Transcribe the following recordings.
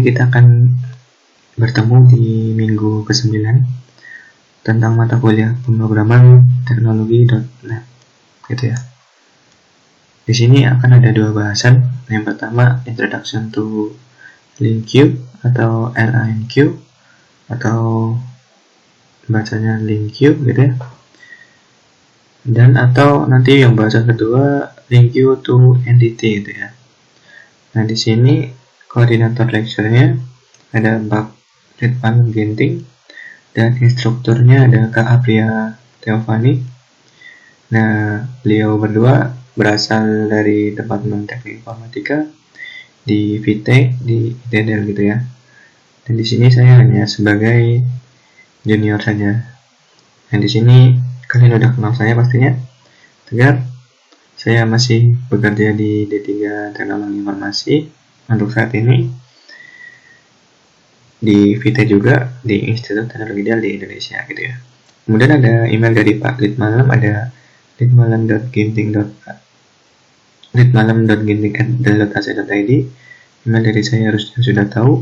kita akan bertemu di minggu ke-9 tentang mata kuliah pemrograman teknologi.net gitu ya. Di sini akan ada dua bahasan. Yang pertama, Introduction to LINQ atau LINQ atau bacanya LINQ gitu ya. Dan atau nanti yang bahasan kedua, LINQ to Entity gitu ya. Nah, di sini koordinator lecture-nya ada Mbak Ridwan Ginting dan instrukturnya ada Kak Apria Teofani. Nah, beliau berdua berasal dari Departemen Teknik Informatika di VT di ITDL gitu ya. Dan di sini saya hanya sebagai junior saja. Dan di sini kalian udah kenal saya pastinya. Tegar, saya masih bekerja di D3 Teknologi Informasi untuk saat ini. Di VT juga di Institut Teknologi Dell di Indonesia gitu ya. Kemudian ada email dari Pak Litmalam, ada litmalam.ginting@dell.ac.id. Email dari saya harusnya sudah tahu.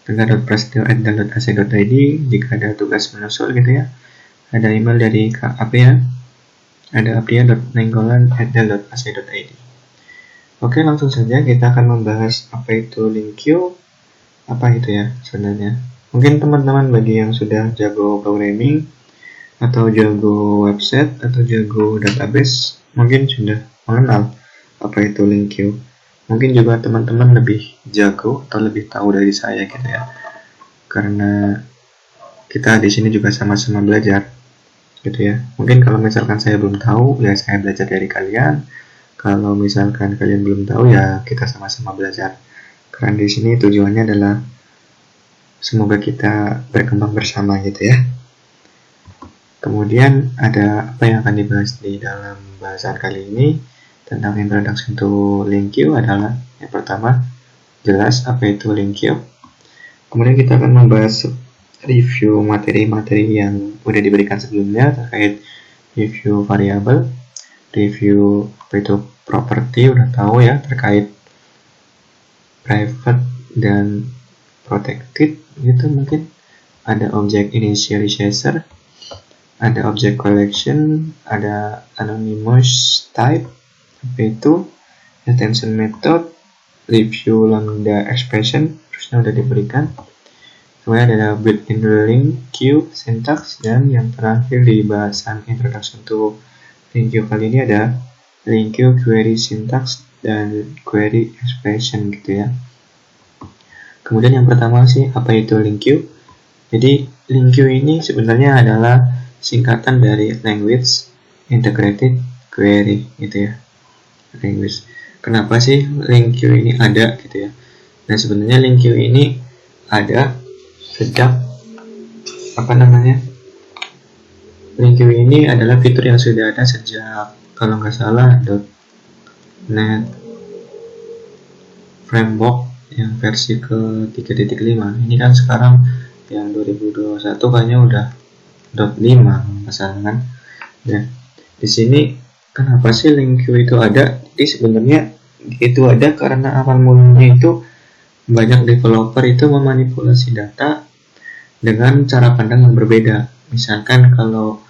tegar.prasetyo@dell.ac.id jika ada tugas menyusul gitu ya. Ada email dari Kak Apria, ada apria.nenggolan@dell.ac.id. Oke, langsung saja kita akan membahas apa itu LINQ, apa itu ya sebenarnya. Mungkin teman-teman bagi yang sudah jago programming atau jago website atau jago database mungkin sudah mengenal apa itu LINQ. Mungkin juga teman-teman lebih jago atau lebih tahu dari saya gitu ya. Karena kita di sini juga sama-sama belajar gitu ya. Mungkin kalau misalkan saya belum tahu ya saya belajar dari kalian. Kalau misalkan kalian belum tahu ya kita sama-sama belajar. Karena di sini tujuannya adalah semoga kita berkembang bersama gitu ya. Kemudian ada apa yang akan dibahas di dalam bahasan kali ini tentang Introduction to LINQ adalah yang pertama jelas apa itu LINQ. Kemudian kita akan membahas review materi-materi yang udah diberikan sebelumnya terkait review variabel, review apa itu property udah tahu ya terkait private dan protected gitu mungkin. Ada object initializer, ada object collection, ada anonymous type, apa itu attention method, review lambda expression terusnya udah diberikan. Kemudian ada built-in LINQ syntax, dan yang terakhir di bahasan Introduction to LINQ kali ini ada LINQ query syntax dan query expression gitu ya. Kemudian yang pertama sih apa itu LINQ? Jadi LINQ ini sebenarnya adalah singkatan dari Language Integrated Query gitu ya. Language. Kenapa sih LINQ ini ada gitu ya? Nah sebenarnya LINQ ini ada sejak LINQ ini adalah fitur yang sudah ada sejak kalau nggak salah .NET Framework yang versi ke 3.5. Ini kan sekarang yang 2021 kayaknya udah .5 masalah kan. Nah, di sini kenapa sih LINQ itu ada? Jadi sebenarnya itu ada karena awal mulanya itu banyak developer itu memanipulasi data dengan cara pandang yang berbeda. Misalkan kalau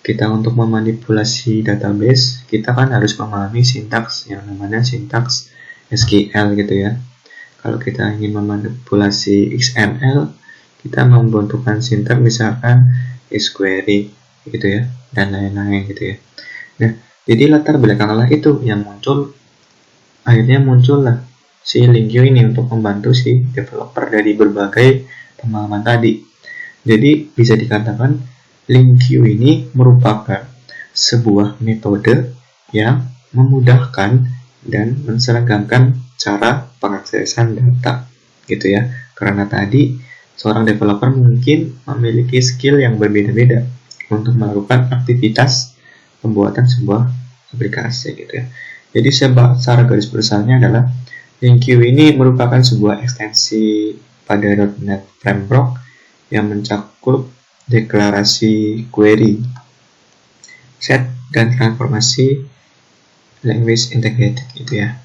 kita untuk memanipulasi database, kita kan harus memahami sintaks yang namanya sintaks SQL gitu ya. Kalau kita ingin memanipulasi XML, kita membutuhkan sintaks misalkan query gitu ya, dan lain-lain gitu ya. Nah, jadi latar belakanglah itu yang akhirnya muncullah si LINQ ini untuk membantu si developer dari berbagai pemahaman tadi. Jadi bisa dikatakan LINQ ini merupakan sebuah metode yang memudahkan dan menseragamkan cara pengaksesan data gitu ya. Karena tadi seorang developer mungkin memiliki skill yang berbeda-beda untuk melakukan aktivitas pembuatan sebuah aplikasi gitu ya. Jadi secara garis besarnya adalah LINQ ini merupakan sebuah ekstensi pada .NET Framework yang mencakup deklarasi query, set, dan transformasi language integrated gitu ya.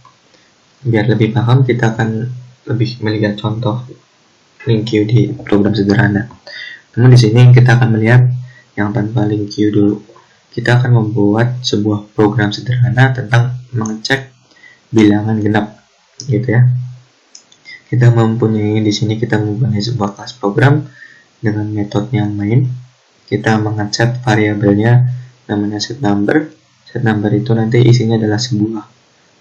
Biar lebih paham kita akan lebih melihat contoh link queue di program sederhana. Namun di sini kita akan melihat yang tanpa link queue dulu. Kita akan membuat sebuah program sederhana tentang mengecek bilangan genap, gitu ya. Kita mempunyai sebuah kelas program dengan metodenya main. Kita mengecek variabelnya namanya set number. Set number itu nanti isinya adalah sebuah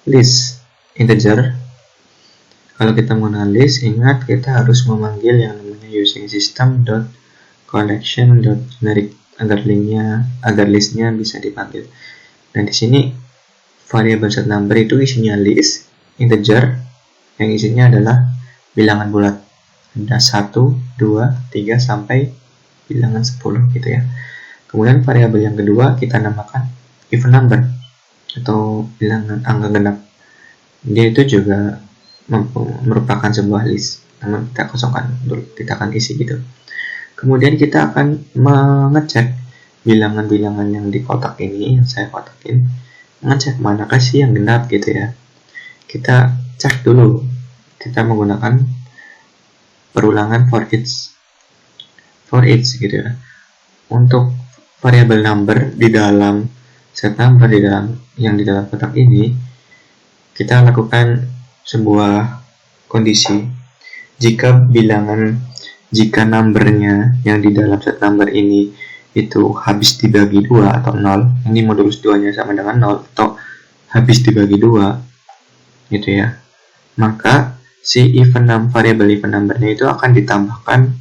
list integer. Kalau kita menggunakan list, ingat kita harus memanggil yang namanya using system.collection.generic agar listnya bisa dipanggil. Dan di sini variabel set number itu isinya list integer yang isinya adalah bilangan bulat. Ada 1, 2, 3 sampai bilangan 10 gitu ya. Kemudian variabel yang kedua kita namakan even number atau bilangan angka genap. Dia itu juga merupakan sebuah list, namun kita kosongkan dulu, kita akan isi gitu. Kemudian kita akan mengecek bilangan-bilangan yang di kotak ini, yang saya kotakin, mengecek manakah sih yang genap gitu ya. Kita cek dulu, kita menggunakan perulangan for each gitu ya. Untuk variabel number di dalam set number di dalam kotak ini, kita lakukan sebuah kondisi. Jika numbernya yang di dalam set number ini itu habis dibagi 2 atau 0, ini modulus 2 nya sama dengan 0 atau habis dibagi 2 gitu ya, maka si variabel even numbernya itu akan ditambahkan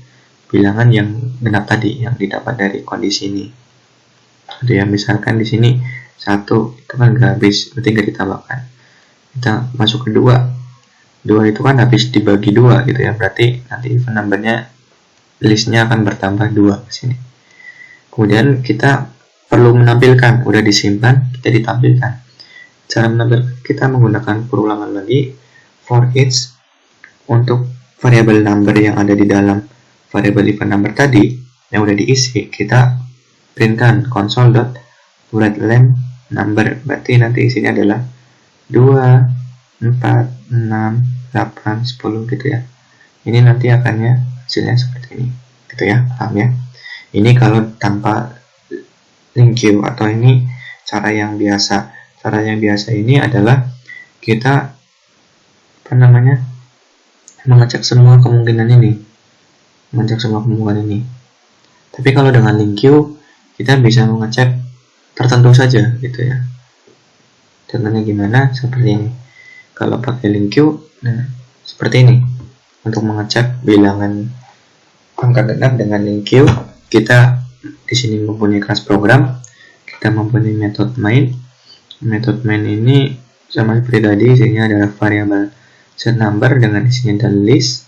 bilangan yang genap tadi yang didapat dari kondisi ini. Jadi ya, misalkan di sini 1 itu kan nggak habis, berarti nggak ditambahkan. Kita masuk ke 2 itu kan habis dibagi 2 gitu ya, berarti nanti even numbernya listnya akan bertambah 2 ke sini. Kemudian kita perlu menampilkan, udah disimpan, kita ditampilkan. Cara menampilkan, kita menggunakan perulangan lagi for each. Untuk variabel number yang ada di dalam variabel even number tadi yang udah diisi, kita printkan console.writeLength number, berarti nanti isinya adalah 2, 4, 6, 8, 10 gitu ya. Ini nanti akannya hasilnya seperti ini gitu ya, paham ya. Ini kalau tanpa link queue, atau ini cara yang biasa. Cara yang biasa ini adalah kita mengecek semua kemungkinan ini. Tapi kalau dengan link queue kita bisa mengecek tertentu saja gitu ya. Contohnya gimana? Seperti ini. Kalau pakai link queue, nah seperti ini. Untuk mengecek bilangan angka genap dengan link queue, kita di sini mempunyai kelas program, kita mempunyai metode main. Metode main ini sama seperti tadi, isinya adalah variabel set number dengan isinya adalah list.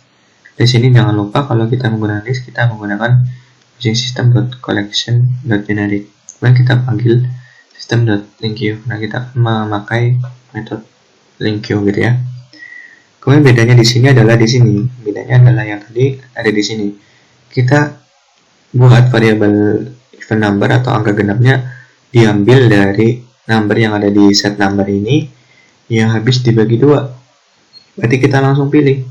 Di sini jangan lupa kalau kita menggunakan list, kita menggunakan using system.collection.generic. Dan kita panggil system.linkqueue. Nah, kita akan memakai metode link queue gitu ya. Kemudian bedanya di sini adalah yang tadi ada di sini. Kita buat variabel even number atau angka genapnya diambil dari number yang ada di set number ini yang habis dibagi 2. Berarti kita langsung pilih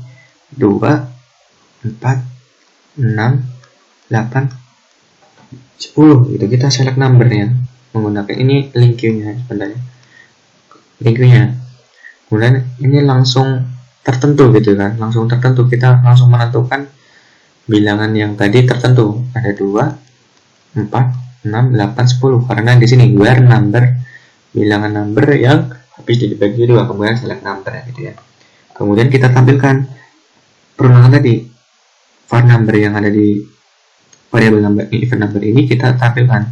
2, 4, 6, 8, 10 gitu. Kita select numbernya menggunakan ini link queue-nya sebenarnya. Link queue-nya. Kemudian ini langsung tertentu gitu kan. Kita langsung menentukan bilangan yang tadi tertentu. Ada 2, 4, 6, 8, 10. Karena di sini where number, bilangan number yang habis dibagi 2, kemudian select number gitu ya. Kemudian kita tampilkan perulangan tadi, var number yang ada di variabel number even number ini, kita tampilkan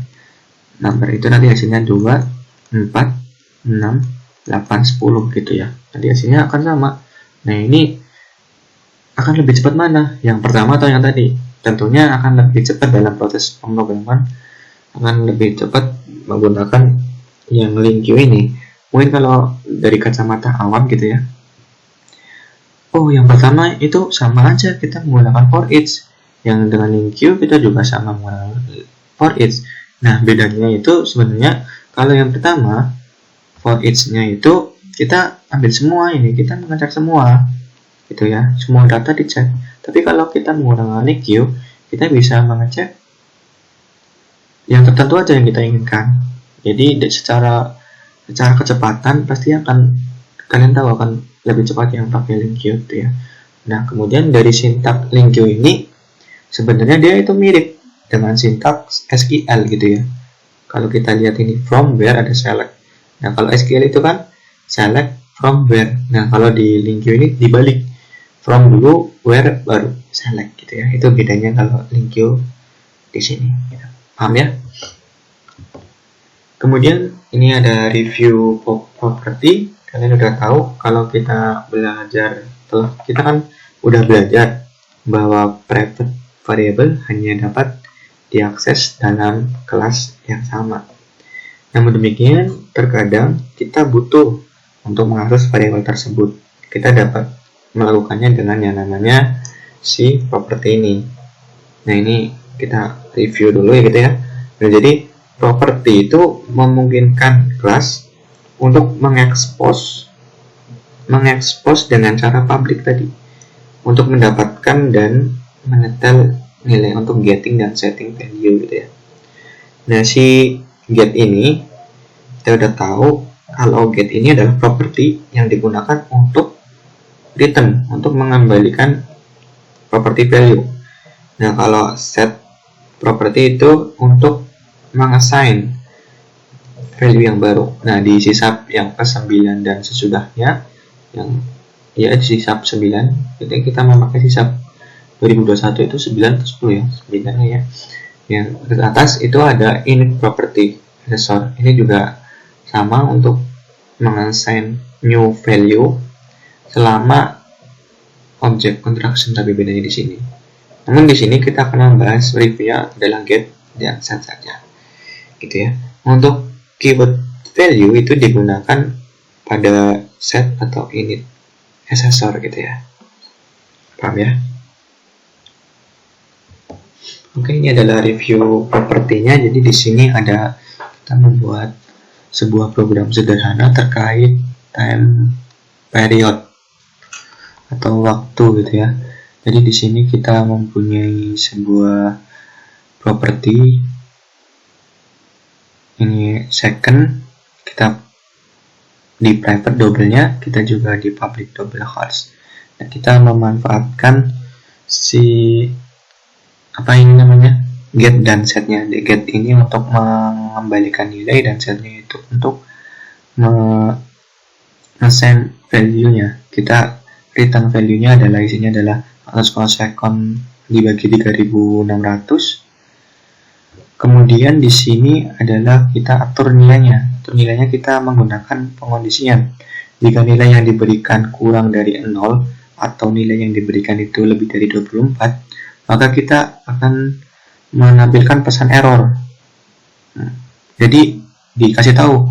number itu nanti hasilnya 2, 4, 6, 8, 10 gitu ya. Nanti hasilnya akan sama. Nah, ini akan lebih cepat mana? Yang pertama atau yang tadi? Tentunya akan lebih cepat dalam proses pemrograman, akan lebih cepat menggunakan yang link queue ini. Mungkin kalau dari kacamata awam gitu ya, oh yang pertama itu sama aja, kita menggunakan for each. Yang dengan link queue kita juga sama menggunakan for each. Nah, bedanya itu sebenarnya kalau yang pertama for each-nya itu kita ambil semua, ini kita mengecek semua gitu ya, semua data dicek. Tapi kalau kita menggunakan LinkU, kita bisa mengecek yang tertentu aja yang kita inginkan. Jadi secara kecepatan pasti akan kalian tahu akan lebih cepat yang pakai LinkU gitu ya. Nah, kemudian dari sintaks LinkU ini sebenarnya dia itu mirip dengan sintaks SQL gitu ya. Kalau kita lihat ini from where ada select. Nah, kalau SQL itu kan select from where. Nah, kalau di LinkU ini dibalik, from dulu, where baru select gitu ya. Itu bedanya kalau LinkU di sini. Ya. Paham ya? Kemudian ini ada review property. Kalian udah tahu kalau kita belajar, kita kan udah belajar bahwa private variable hanya dapat diakses dalam kelas yang sama. Namun demikian, terkadang kita butuh untuk mengakses variabel tersebut. Kita dapat melakukannya dengan yang namanya si property ini. Nah, ini kita review dulu ya gitu ya. Nah, jadi property itu memungkinkan kelas untuk mengekspos dengan cara public tadi, untuk mendapatkan dan menyetel nilai untuk getting dan setting value gitu ya. Nah, si get ini kita udah tahu kalau get ini adalah property yang digunakan untuk return, untuk mengembalikan property value. Nah, kalau set property itu untuk mengassign value yang baru. Nah, di sisap yang ke-9 dan sesudahnya, yang ya di sisap 9, jadi kita memakai sisap 2021 itu 9 atau 10 ya, 9 ya. Yang ke atas itu ada init property accessor. Ini juga sama untuk mengassign new value selama object construction, tapi bedanya di sini. Namun di sini kita akan membahas reviewnya adalah get dan set saja. Gitu ya. Untuk keyword value itu digunakan pada set atau init accessor gitu ya. Paham ya? Oke, ini adalah review propertinya. Jadi di sini ada kita membuat sebuah program sederhana terkait time period atau waktu gitu ya. Jadi di sini kita mempunyai sebuah properti, ini second, kita di private double-nya, kita juga di public double harsh. Nah, kita memanfaatkan si apa ini namanya get dan setnya. Di get ini untuk mengembalikan nilai dan setnya itu untuk assign value-nya. Kita return value-nya adalah isinya adalah underscore second dibagi 3600. Kemudian di sini adalah kita atur nilainya. Untuk nilainya kita menggunakan pengondisian. Jika nilai yang diberikan kurang dari 0 atau nilai yang diberikan itu lebih dari 24, maka kita akan menampilkan pesan error. Nah, jadi dikasih tahu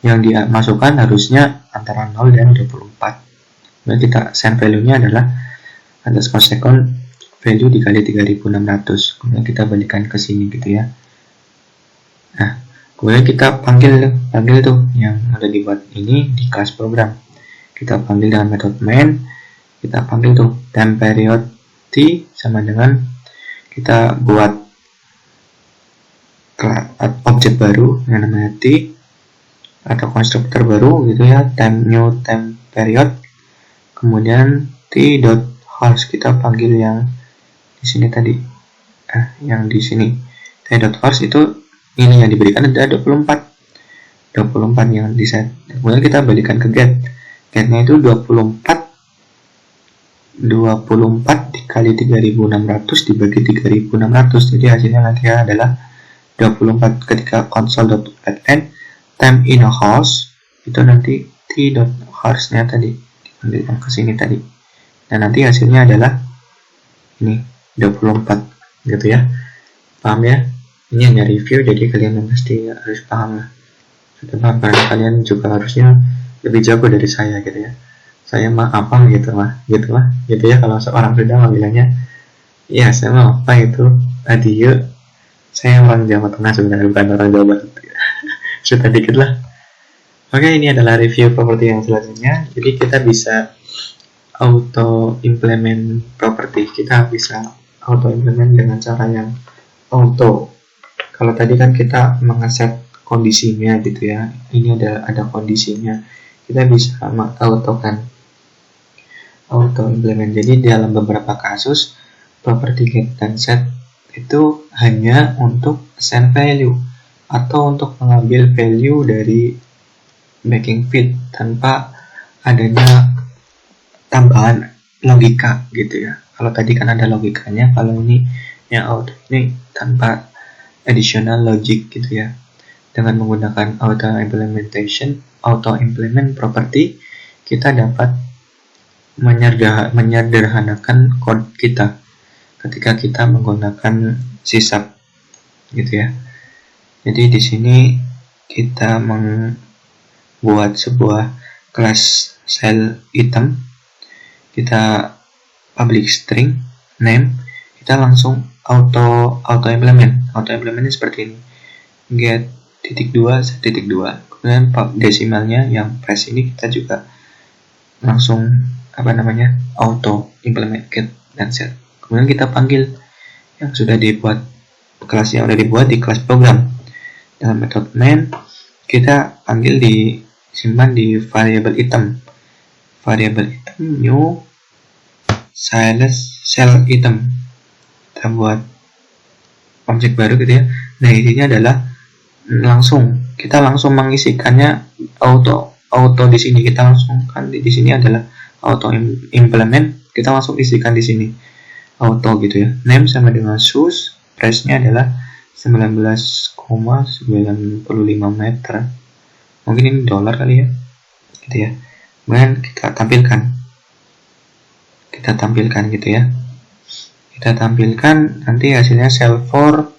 yang dimasukkan harusnya antara 0 dan 24. Jadi kita send value-nya adalah underscore second value dikali 3600. Kemudian kita balikan ke sini gitu ya. Nah, kemudian kita panggil tuh yang ada dibuat ini di kelas program. Kita panggil dengan metode main. Kita panggil tuh time period t sama dengan kita buat objek baru yang namanya t atau konstruktor baru gitu ya, new time period. Kemudian t dot harsh kita panggil yang di sini tadi, yang di sini t dot harsh itu ini yang diberikan ada 24 yang di set. Kemudian kita balikan ke getnya itu 24 dikali 3600 dibagi 3600, jadi hasilnya nanti adalah 24. Ketika console.println time in a house itu nanti t.harsh nya tadi dibalikan ke sini tadi, dan nanti hasilnya adalah ini 24 gitu ya. Paham ya? Ini hanya review, jadi kalian pasti harus paham lah. Sudah paham, karena kalian juga harusnya lebih jago dari saya gitu ya. Saya mah apa gitu ya, kalau seorang sudah bilangnya ya saya mah apa itu adieu, saya orang Jawa Tengah sebenarnya, bukan orang Jawa Barat. Sudah dikit lah. Oke, ini adalah review properti yang selanjutnya. Jadi kita bisa auto implement property. Kita bisa auto implement dengan cara yang auto. Kalau tadi kan kita mengeset kondisinya gitu ya, ini ada kondisinya, kita bisa auto implement. Jadi dalam beberapa kasus property get dan set itu hanya untuk assign value atau untuk mengambil value dari backing fit tanpa adanya tambahan logika gitu ya. Kalau tadi kan ada logikanya, kalau ini yang auto ini tanpa additional logic gitu ya. Dengan menggunakan auto implement property, kita dapat menyederhanakan code kita ketika kita menggunakan sysub gitu ya. Jadi di sini kita membuat sebuah kelas cell item, kita public string name, kita langsung auto implement. Auto implement ini seperti ini, get .2 set .2, kemudian desimalnya yang press ini kita juga langsung auto implement get dan set. Kemudian kita panggil yang sudah dibuat, kelas yang sudah dibuat di kelas program. Dalam metode main kita panggil disimpan di variable item, new cell item. Kita buat objek baru gitu ya. Nah, intinya adalah kita langsung mengisikannya auto di sini. Kita langsung kan di sini adalah auto implement, kita langsung isikan di sini auto gitu ya. Name sama dengan source, price-nya adalah 19,95 meter. Mungkin ini dolar kali ya. Gitu ya. Kemudian kita tampilkan gitu ya. Kita tampilkan nanti hasilnya cell for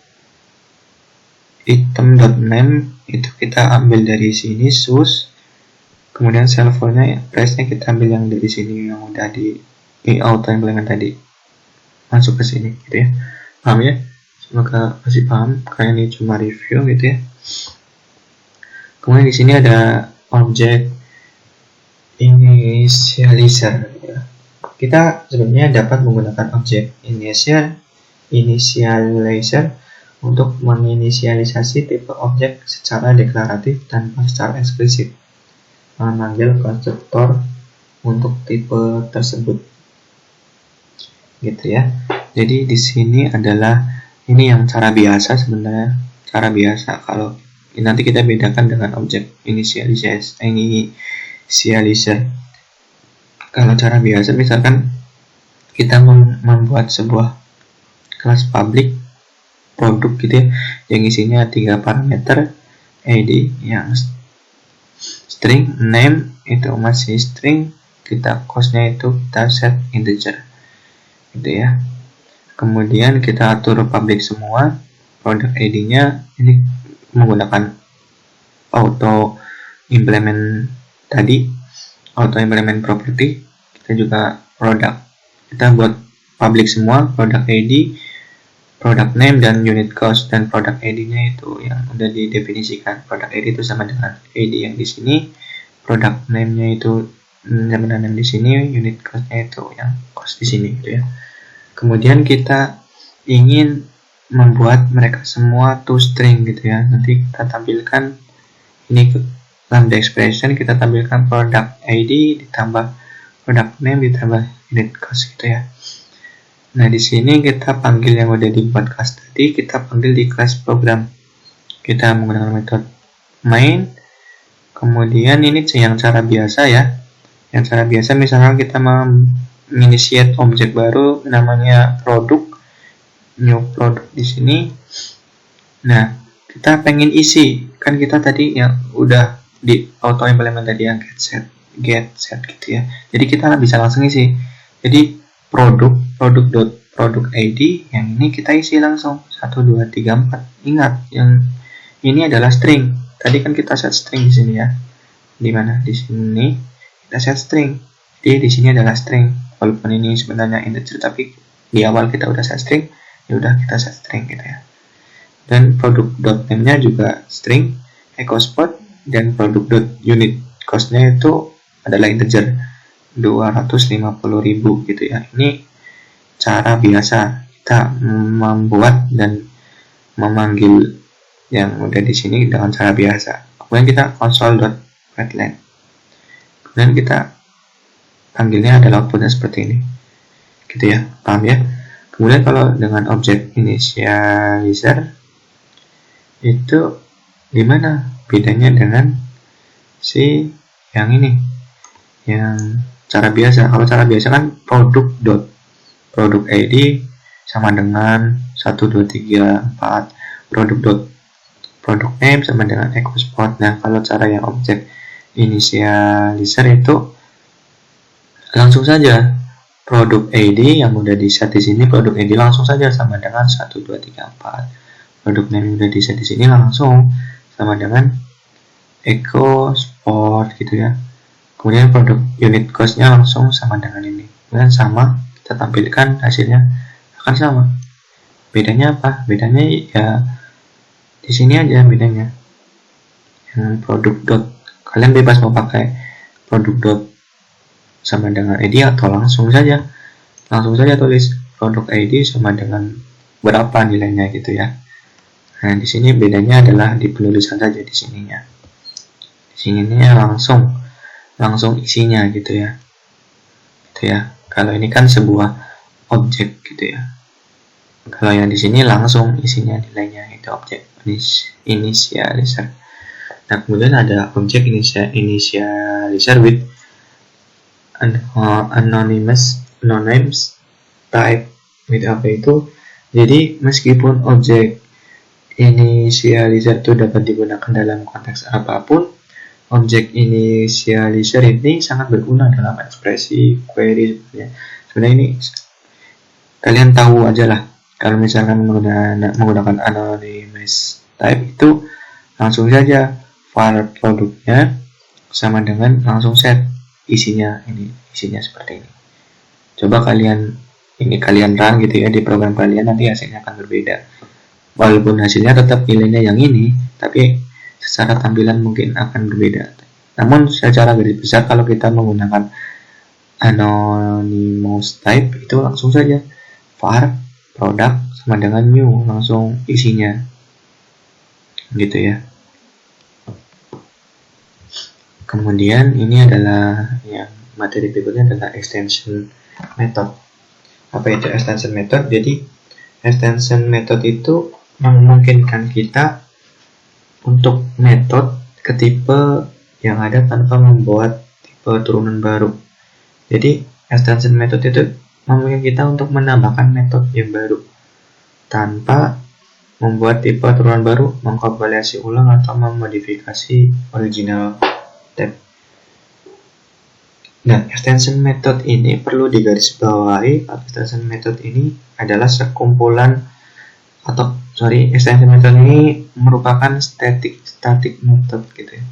item.name itu kita ambil dari sini source, kemudian cell for-nya price-nya kita ambil yang dari sini yang udah di auto implement tadi, masuk ke sini gitu ya. Paham ya? Semoga masih paham, karena ini cuma review gitu ya. Kemudian di sini ada objek initializer gitu ya. Kita sebenarnya dapat menggunakan objek initializer untuk menginisialisasi tipe objek secara deklaratif tanpa secara eksplisit, memanggil konstruktor untuk tipe tersebut gitu ya. Jadi di sini adalah ini yang cara biasa sebenarnya, cara biasa. Kalau nanti kita bedakan dengan objek initializer. Kalau cara biasa misalkan kita membuat sebuah kelas public produk gitu ya, yang isinya 3 parameter, id yang string, name itu masih string, kita cost-nya itu kita set integer gitu ya. Kemudian kita atur public semua, product id-nya ini menggunakan auto implement tadi, auto implement property. Kita juga product, kita buat public semua, product id, product name, dan unit cost. Dan product id-nya itu yang udah didefinisikan. Product id itu sama dengan id yang di sini, product name-nya itu sama dengan di sini, unit cost-nya itu yang cost di sini gitu ya. Kemudian kita ingin membuat mereka semua to string gitu ya. Nanti kita tampilkan ini ke lambda expression, kita tampilkan product id ditambah product name ditambah unit cost gitu ya. Nah, di sini kita panggil yang udah dibuat kelas tadi, kita panggil di kelas program. Kita menggunakan metode main. Kemudian ini yang cara biasa ya. Yang cara biasa misalkan kita menginitiate objek baru namanya produk, new product di sini. Nah, kita pengen isi, kan kita tadi yang udah di auto implement tadi yang get set gitu ya. Jadi kita bisa langsung isi. Jadi produk id yang ini kita isi langsung 1 2 3 4. Ingat yang ini adalah string. Tadi kan kita set string di sini ya. Di mana? Di sini kita set string. Jadi di sini adalah string. Walaupun ini sebenarnya integer, tapi di awal kita udah set string, ya udah kita set string gitu ya. Dan produk.name-nya juga string, echo spot, dan produk.unit cost-nya itu adalah integer. 250.000 gitu ya. Ini cara biasa kita membuat dan memanggil yang udah di sini dengan cara biasa. Kemudian kita console.writeLine. Kemudian kita panggilnya adalah outputnya seperti ini. Gitu ya, paham ya? Kemudian kalau dengan objek initializer itu gimana bedanya dengan si yang ini, yang cara biasa? Kalau cara biasa kan produk ID sama dengan 1 2 3 4, produk name sama dengan echo spot. Nah, kalau cara yang objek initializer itu langsung saja produk ID yang udah di set di sini, produk ID langsung saja sama dengan 1 2 3 4. Produk name yang udah di set di sini langsung sama dengan echo spot gitu ya. Kemudian produk unit cost-nya langsung sama dengan ini. Kemudian sama, kita tampilkan hasilnya akan sama. Bedanya apa? Bedanya ya di sini aja bedanya. Yang produk dot, kalian bebas mau pakai produk dot sama dengan ID atau langsung saja tulis produk ID sama dengan berapa nilainya gitu ya. Nah, di sini bedanya adalah di penulisan saja di sininya. Di sininya langsung isinya gitu ya. Gitu ya. Kalau ini kan sebuah objek gitu ya. Kalau yang di sini langsung isinya nilainya, itu objek initializer. Nah, kemudian ada objek initializer with anonymous type with apa itu. Jadi meskipun objek initializer itu dapat digunakan dalam konteks apapun, objek initializer ini sangat berguna dalam ekspresi query sebenarnya ini kalian tahu aja lah. Kalau misalkan menggunakan anonymous type itu langsung saja var produknya sama dengan langsung set isinya seperti ini. Coba kalian run gitu ya di program kalian, nanti hasilnya akan berbeda. Walaupun hasilnya tetap nilainya yang ini, tapi secara tampilan mungkin akan berbeda. Namun secara garis besar kalau kita menggunakan anonymous type itu langsung saja var produk sama dengan new, langsung isinya gitu ya. Kemudian ini adalah yang materi berikutnya adalah extension method. Apa itu extension method? Jadi extension method itu memungkinkan kita untuk metode ke tipe yang ada tanpa membuat tipe turunan baru. Jadi extension method itu memungkinkan kita untuk menambahkan metode yang baru tanpa membuat tipe turunan baru, mengkompilasi ulang atau memodifikasi original tab. Nah, extension method ini perlu digarisbawahi. Extension method ini adalah sekumpulan extension method ini merupakan static method gitu ya.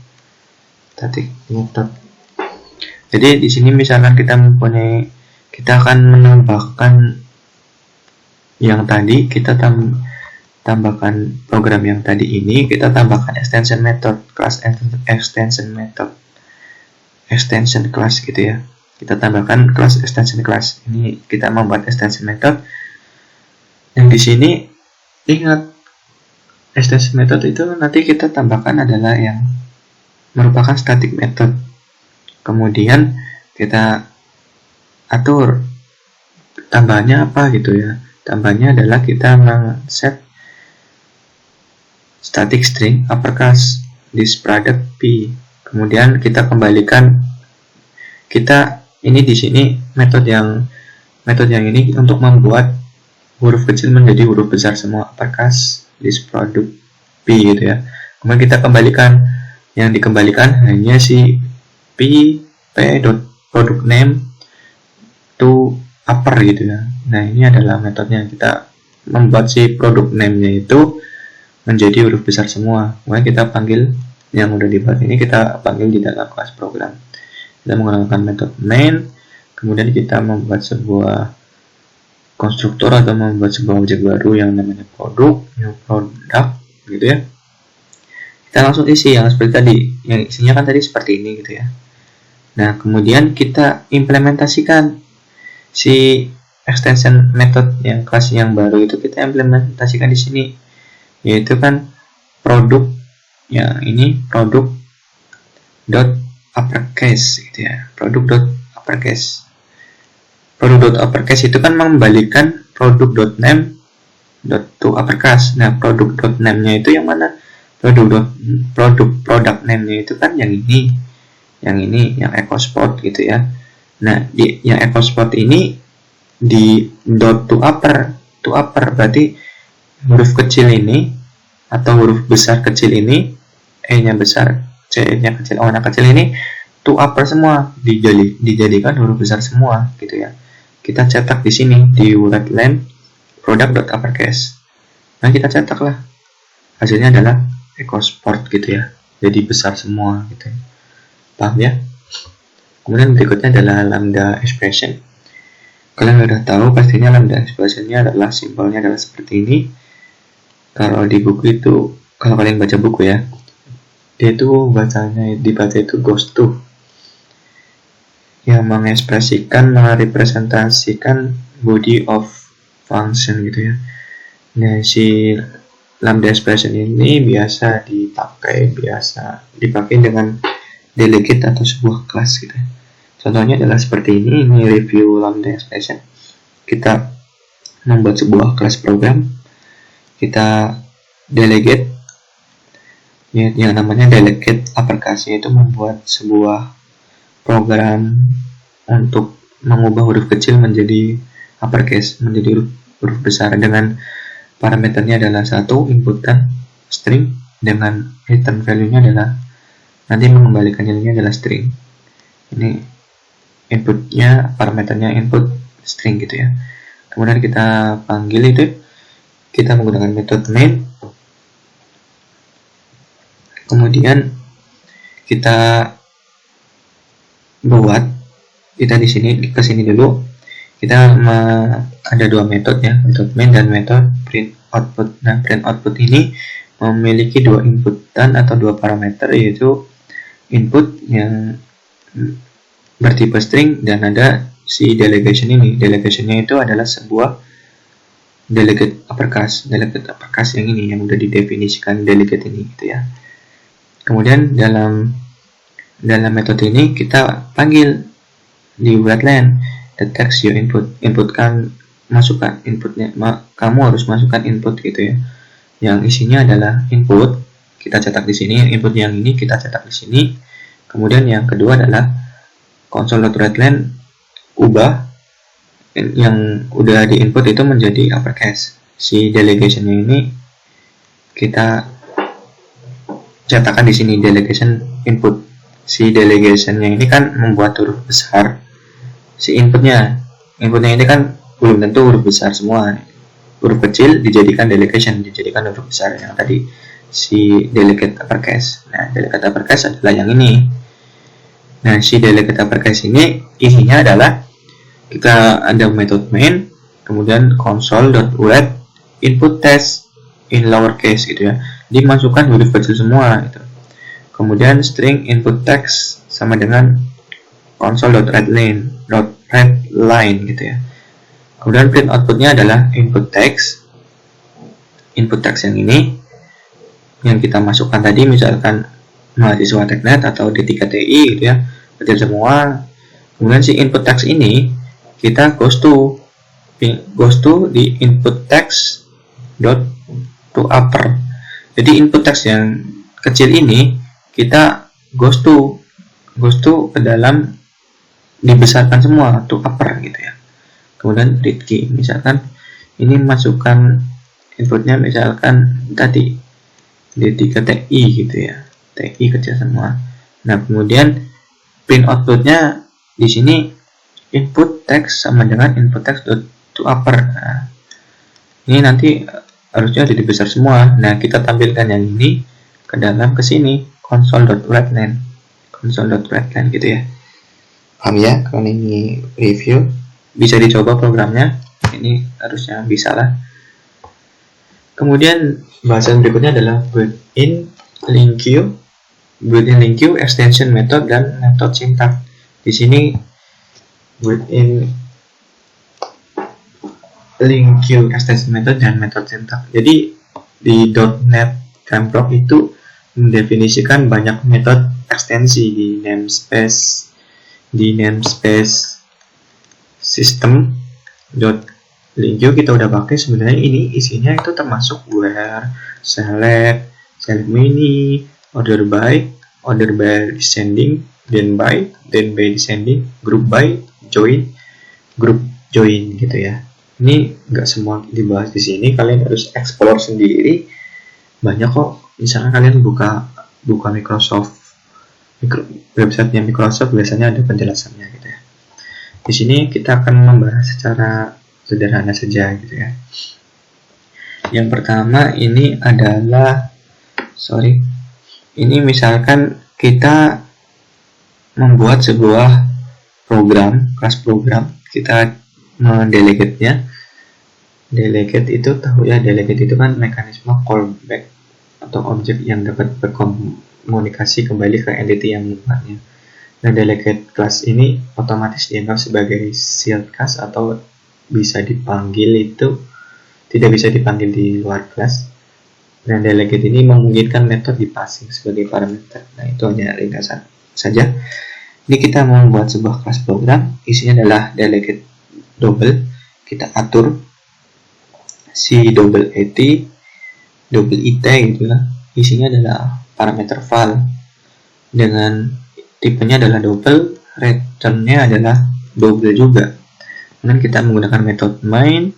Static method. Jadi di sini misalkan kita akan menambahkan yang tadi, kita tambahkan program yang tadi ini, kita tambahkan extension method, class extension class gitu ya. Kita tambahkan class extension class. Ini kita membuat extension method. Yang di sini ingat, extension method itu nanti kita tambahkan adalah yang merupakan static method. Kemudian kita atur tambahannya apa gitu ya. Tambahannya adalah kita set static string uppercase this product P. Kemudian kita kembalikan, ini di sini metode yang ini untuk membuat huruf kecil menjadi huruf besar semua, uppercase this product P gitu ya. Kemudian kita kembalikan, yang dikembalikan hanya si P product name to upper gitu ya. Nah, ini adalah metodenya, kita membuat si product name-nya itu menjadi huruf besar semua. Kemudian kita panggil yang udah dibuat ini, kita panggil di dalam kelas program. Kita menggunakan metode main, kemudian kita membuat sebuah konstruktor atau membuat sebuah objek baru yang namanya new product gitu ya. Kita langsung isi yang seperti tadi, yang isinya kan tadi seperti ini gitu ya. Nah, kemudian kita implementasikan si extension method yang kelas yang baru itu, kita implementasikan di sini, yaitu kan produk, ya ini produk dot uppercase gitu ya, produk dot uppercase. Produk dot uppercase itu kan mengembalikan produk dot name dot to uppercase. Nah, produk dot name-nya itu yang mana? Product name-nya itu kan yang ini, yang EcoSport gitu ya. Nah, yang EcoSport ini di dot to upper berarti huruf kecil ini atau huruf besar kecil ini, E-nya besar, C-nya kecil, O-nya kecil ini to upper semua, dijadikan huruf besar semua gitu ya. Kita cetak di sini di wordlen product.uppercase. Nah, kita cetaklah, hasilnya adalah EcoSport gitu ya, jadi besar semua gitu. Paham ya? Kemudian berikutnya adalah lambda expression. Kalian udah tahu pastinya lambda expressionnya adalah simbolnya adalah seperti ini. Kalau di buku itu, kalau kalian baca buku ya, dia itu dibaca itu goes to, yang mengekspresikan, merepresentasikan body of function gitu ya. Nah, si lambda expression ini biasa dipakai dengan delegate atau sebuah kelas gitu ya. Contohnya adalah seperti ini review lambda expression. Kita membuat sebuah kelas program, kita delegate, yang namanya delegate uppercase, itu membuat sebuah program untuk mengubah huruf kecil menjadi uppercase, menjadi huruf besar, dengan parameternya adalah satu inputan string, dengan return value-nya adalah nanti mengembalikan nilainya adalah string. Ini inputnya, parameternya input string gitu ya. Kemudian kita panggil itu, kita menggunakan metode main. Kemudian kita buat, kita di sini ke sini dulu, kita ada dua metode ya, metode main dan metode print output. Nah, print output ini memiliki dua inputan atau dua parameter, yaitu input yang bertipe string dan ada si delegation ini. Delegationnya itu adalah sebuah delegate uppercase yang ini, yang udah didefinisikan delegate ini gitu ya. Kemudian dalam metode ini kita panggil di wordlen the text you inputkan, masukkan inputnya, kamu harus masukkan input gitu ya, yang isinya adalah input, kita cetak di sini, input yang ini kita cetak di sini. Kemudian yang kedua adalah console.writeLine, ubah yang udah di input itu menjadi uppercase. Si delegationnya ini kita cetakkan di sini, delegation input. Si delegationnya ini kan membuat huruf besar. Si inputnya ini kan belum tentu huruf besar semua. Huruf kecil dijadikan delegation, dijadikan huruf besar yang tadi si delegate uppercase. Nah, delegate uppercase adalah yang ini. Nah, si delegate uppercase ini isinya adalah kita ada method main, kemudian console.write input text in lowercase gitu ya, dimasukkan huruf kecil semua gitu. Kemudian string input text sama dengan console.writeLine gitu ya. Kemudian print outputnya adalah input text yang ini yang kita masukkan tadi, misalkan mahasiswa teknet atau D3TI gitu ya, kecil semua. Kemudian si input text ini kita goes to di input text dot to upper. Jadi input text yang kecil ini kita goes to ke dalam, dibesarkan semua to upper gitu ya. Kemudian read key, misalkan ini masukkan inputnya misalkan tadi D3TI gitu ya, TI kecil semua. Nah, kemudian print outputnya di sini input text sama dengan input text to upper. Nah, ini nanti harusnya jadi besar semua. Nah, kita tampilkan yang ini ke dalam kesini, console.writeLine gitu ya. Paham ya? Kalau ini review, bisa dicoba programnya. Ini harusnya bisa lah. Kemudian bahasan berikutnya adalah built-in link queue, extension method, dan method syntax. Di sini built-in link queue extension method dan method syntax. Jadi di .NET Framework itu mendefinisikan banyak metode ekstensi di namespace system link queue kita udah pakai. Sebenarnya ini isinya itu termasuk where, select mini, order by descending, then by descending, group by, group join gitu ya. Ini nggak semua dibahas di sini, kalian harus explore sendiri. Banyak kok, misalnya kalian buka websitenya Microsoft biasanya ada penjelasannya gitu ya. Di sini kita akan membahas secara sederhana saja gitu ya. Yang pertama ini adalah ini misalkan kita membuat sebuah kelas program, kita mendelegate-nya. Delegate itu tahu ya, delegate itu kan mekanisme callback atau objek yang dapat berkomunikasi kembali ke entity yang membuatnya. Nah, delegate class ini otomatis dianggap sebagai sealed class atau bisa dipanggil tidak bisa dipanggil di luar kelas. Nah, delegate ini memungkinkan metode dipassing sebagai parameter. Nah, itu hanya ringkasan saja. Ini kita membuat sebuah kelas program, isinya adalah delegate double. Kita atur si double it gitu ya. Isinya adalah parameter val dengan tipenya adalah double, returnnya adalah double juga. Kemudian kita menggunakan metode main,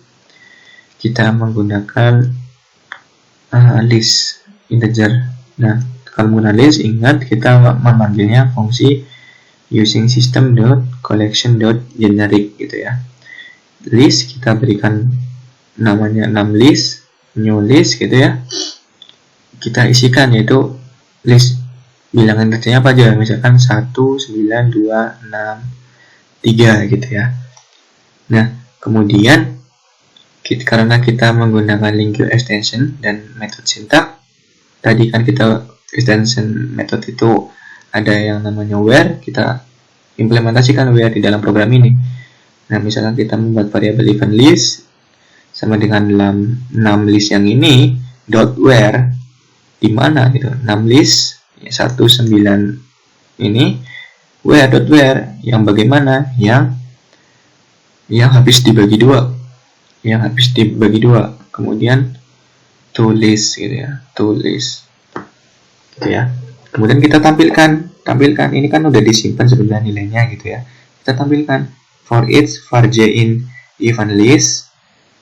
kita menggunakan list integer. Nah, kalau menggunakan list, ingat kita memanggilnya fungsi using system.collection.generic gitu ya. List kita berikan namanya 6 list, new list gitu ya. Kita isikan yaitu list bilangan integernya apa aja, misalkan 1, 9, 2, 6, 3 gitu ya. Nah, kemudian karena kita menggunakan link queue extension dan method syntax, tadi kan kita extension method itu ada yang namanya where, kita implementasikan where di dalam program ini. Nah, misalkan kita membuat variabel event list sama dengan 6 list yang ini dot where di mana gitu, 6 list 1, 9 ini where dot where yang bagaimana, yang habis dibagi dua, kemudian to list gitu ya, gitu ya. Kemudian kita tampilkan ini kan udah disimpan sebenarnya nilainya gitu ya. Kita tampilkan for each var j in event list.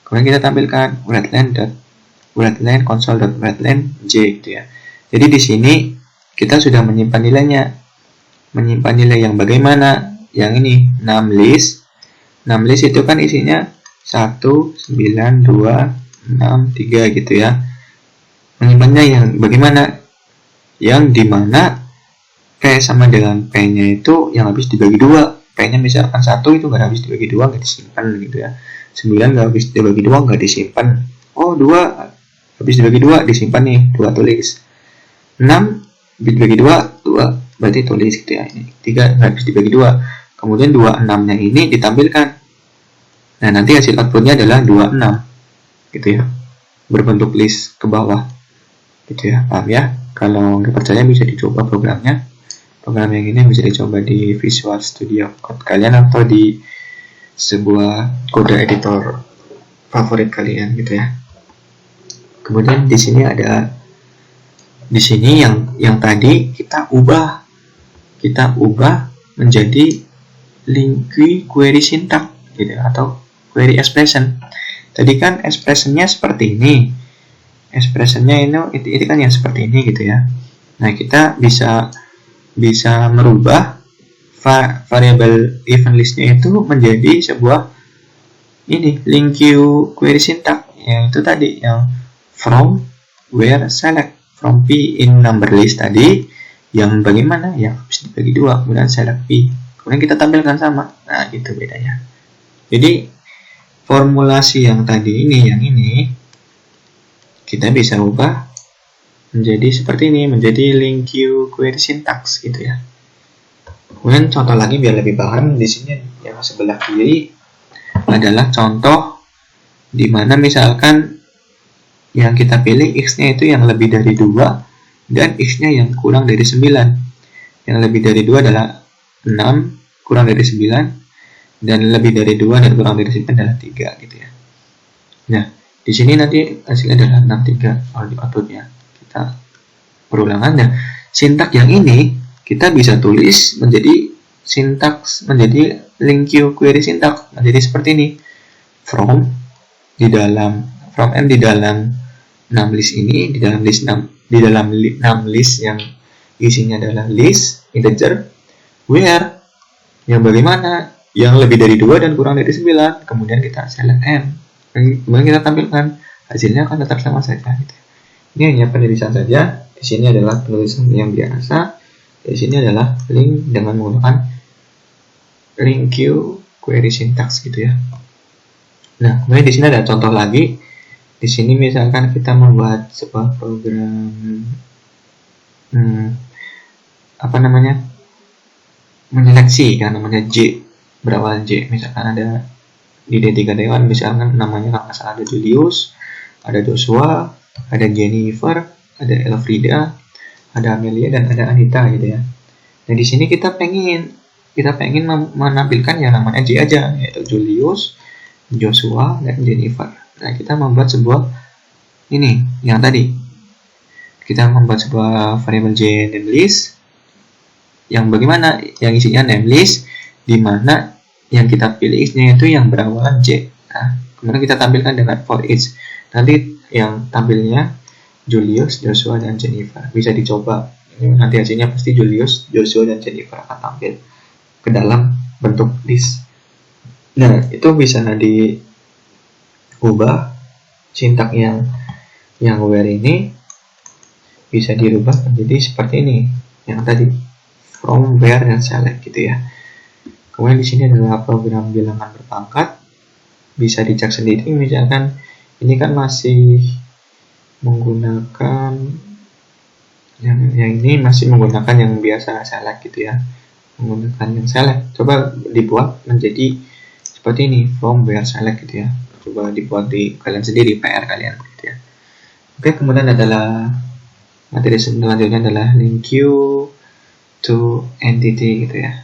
Kemudian kita tampilkan writeline console.writeline j gitu ya. Jadi di sini kita sudah menyimpan nilainya. Menyimpan nilai yang bagaimana? Yang ini 6 list. 6 list itu kan isinya 1, 9, 2, 6, 3 gitu ya. Menyimpannya yang bagaimana? Yang dimana P sama dengan P-nya itu yang habis dibagi 2. P-nya misalkan 1 itu nggak habis dibagi 2, nggak disimpan gitu ya. 9 nggak habis dibagi 2, nggak disimpan. Oh, 2 habis dibagi 2, disimpan nih, 2 tulis. 6 habis dibagi 2 berarti tulis gitu ya. Ini 3 nggak habis dibagi 2. Kemudian 26-nya ini ditampilkan. Nah, nanti hasil outputnya adalah 26 gitu ya, berbentuk list ke bawah gitu ya. Paham ya? Kalau nggak percaya bisa dicoba programnya. Program yang ini bisa dicoba di Visual Studio Code kalian atau di sebuah kode editor favorit kalian gitu ya. Kemudian di sini yang tadi kita ubah menjadi link query syntax gitu atau query expression. Tadi kan expressionnya seperti ini. Expressionnya ini kan yang seperti ini gitu ya. Nah, kita bisa merubah variabel event listnya itu menjadi sebuah link queue query syntax, yang itu tadi yang from where select from P in number list tadi, yang bagaimana yang habis dibagi 2, kemudian select P, kemudian kita tampilkan sama. Nah, itu bedanya. Jadi formulasi yang tadi yang ini kita bisa ubah menjadi seperti ini, menjadi link queue query syntax gitu ya. Kemudian contoh lagi biar lebih paham, di sini yang sebelah kiri adalah contoh di mana misalkan yang kita pilih x-nya itu yang lebih dari 2 dan x-nya yang kurang dari 9. Yang lebih dari 2 adalah 6, kurang dari 9, dan lebih dari 2 dan kurang dari 9 adalah 3 gitu ya. Nah, di sini nanti hasilnya adalah 63 outputnya. Kita perulangan. Nah, sintak yang ini kita bisa tulis menjadi sintaks, menjadi link query syntax menjadi seperti ini. From di dalam from m di dalam 6 list ini, di dalam list 6, di dalam 6 list yang isinya adalah list integer, where yang bagaimana yang lebih dari 2 dan kurang dari 9, kemudian kita select m, kemudian kita tampilkan, hasilnya akan tetap sama saja gitu. Ini hanya penulisan saja. Di sini adalah penulisan yang biasa. Di sini adalah link dengan menggunakan link query syntax gitu ya. Nah, kemudian di sini ada contoh lagi. Di sini misalkan kita membuat sebuah program menyeleksi kan, namanya J, berawal J. Misalkan ada di D3 Dewan, misalkan namanya kalau nggak salah ada Julius, ada Joshua, ada Jennifer, ada Elfrida, ada Amelia, dan ada Anita gitu ya. Nah, di sini kita pengen menampilkan yang namanya J aja, yaitu Julius, Joshua, dan Jennifer. Nah, kita membuat sebuah ini yang tadi. Kita membuat sebuah variable J name list yang bagaimana, yang isinya name list, di mana yang kita pilih x-nya itu yang berawalan J. Nah, kemudian kita tampilkan dengan for each. Nanti yang tampilnya Julius, Joshua, dan Jennifer. Bisa dicoba. Nanti hasilnya pasti Julius, Joshua, dan Jennifer akan tampil ke dalam bentuk list. Nah, itu bisa diubah sintak yang where ini bisa dirubah menjadi seperti ini, yang tadi from, where, dan select gitu ya. Kemudian di sini adalah program bilangan berpangkat, bisa dicek sendiri. Misalkan ini kan masih menggunakan yang ini masih menggunakan yang biasa select gitu ya, menggunakan yang select. Coba dibuat menjadi seperti ini, from, where, select gitu ya. Coba dibuat di kalian sendiri, PR kalian gitu ya. Oke, kemudian adalah materi selanjutnya adalah link queue to entity gitu ya.